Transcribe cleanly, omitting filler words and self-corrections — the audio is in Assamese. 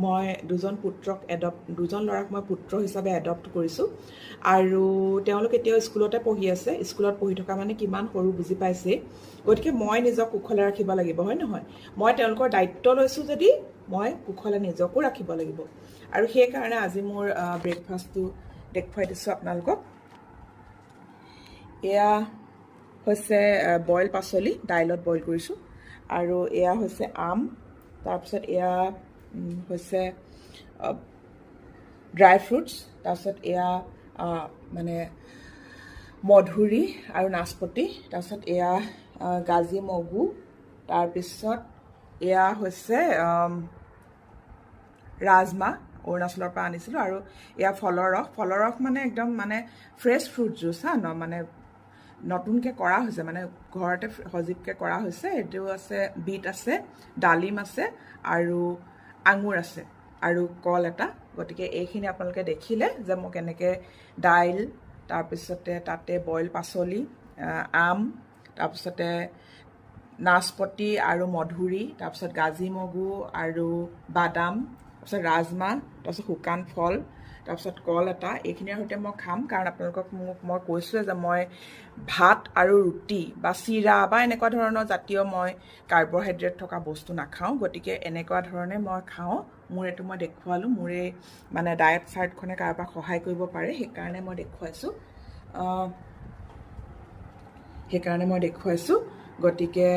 মই দুজন ল'ৰাক মই পুত্ৰ হিচাপে এডপ্ট কৰিছোঁ আৰু তেওঁলোক এতিয়াও স্কুলতে পঢ়ি আছে। স্কুলত পঢ়ি থকা মানে কিমান সৰু বুজি পাইছেই। গতিকে মই নিজক কুশলে ৰাখিব লাগিব, হয় নহয়? মই তেওঁলোকৰ দায়িত্ব লৈছোঁ যদি মই কুশলে নিজকো ৰাখিব লাগিব। আৰু সেইকাৰণে আজি মোৰ ব্ৰেকফাষ্টটো দেখুৱাই দিছোঁ আপোনালোকক। এয়া হৈছে বইল পাচলি, দাইলত বইল কৰিছোঁ, আৰু এয়া হৈছে আম, তাৰপিছত এয়া হৈছে ড্ৰাই ফ্ৰুটছ, তাৰপিছত এয়া মানে মধুৰি আৰু নাচপতি, তাৰপিছত এয়া গাজি মগু, তাৰপিছত এয়া হৈছে ৰাজমাহ, অৰুণাচলৰ পৰা আনিছিলোঁ, আৰু এয়া ফলৰ ৰস মানে একদম মানে ফ্ৰেছ ফ্ৰুট জুচ মানে নতুনকৈ কৰা হৈছে, মানে ঘৰতে সজীৱকৈ কৰা হৈছে। এইটো আছে, বিট আছে, ডালিম আছে, আৰু আঙুৰ আছে, আৰু কল এটা। গতিকে এইখিনি আপোনালোকে দেখিলে যে মই কেনেকৈ দাইল, তাৰপিছতে তাতে বইল পাচলি, আম, তাৰপিছতে নাচপতি আৰু মধুৰি, তাৰপিছত গাজি মগু আৰু বাদাম, তাৰপিছত ৰাজমাহ, তাৰপিছত শুকান ফল, তাৰপিছত কল এটা, এইখিনিৰ সৈতে মই খাম। কাৰণ আপোনালোকক মই কৈছোঁৱে যে মই ভাত আৰু ৰুটি বা চিৰা বা এনেকুৱা ধৰণৰ জাতীয় মই কাৰ্বহাইড্ৰেট থকা বস্তু নাখাওঁ। গতিকে এনেকুৱা ধৰণে মই খাওঁ। মোৰ এইটো মই দেখুৱালোঁ। মোৰ এই মানে ডায়েট চাৰ্টখনে কাৰোবাক সহায় কৰিব পাৰে, সেইকাৰণে মই দেখুৱাইছোঁ। গতিকে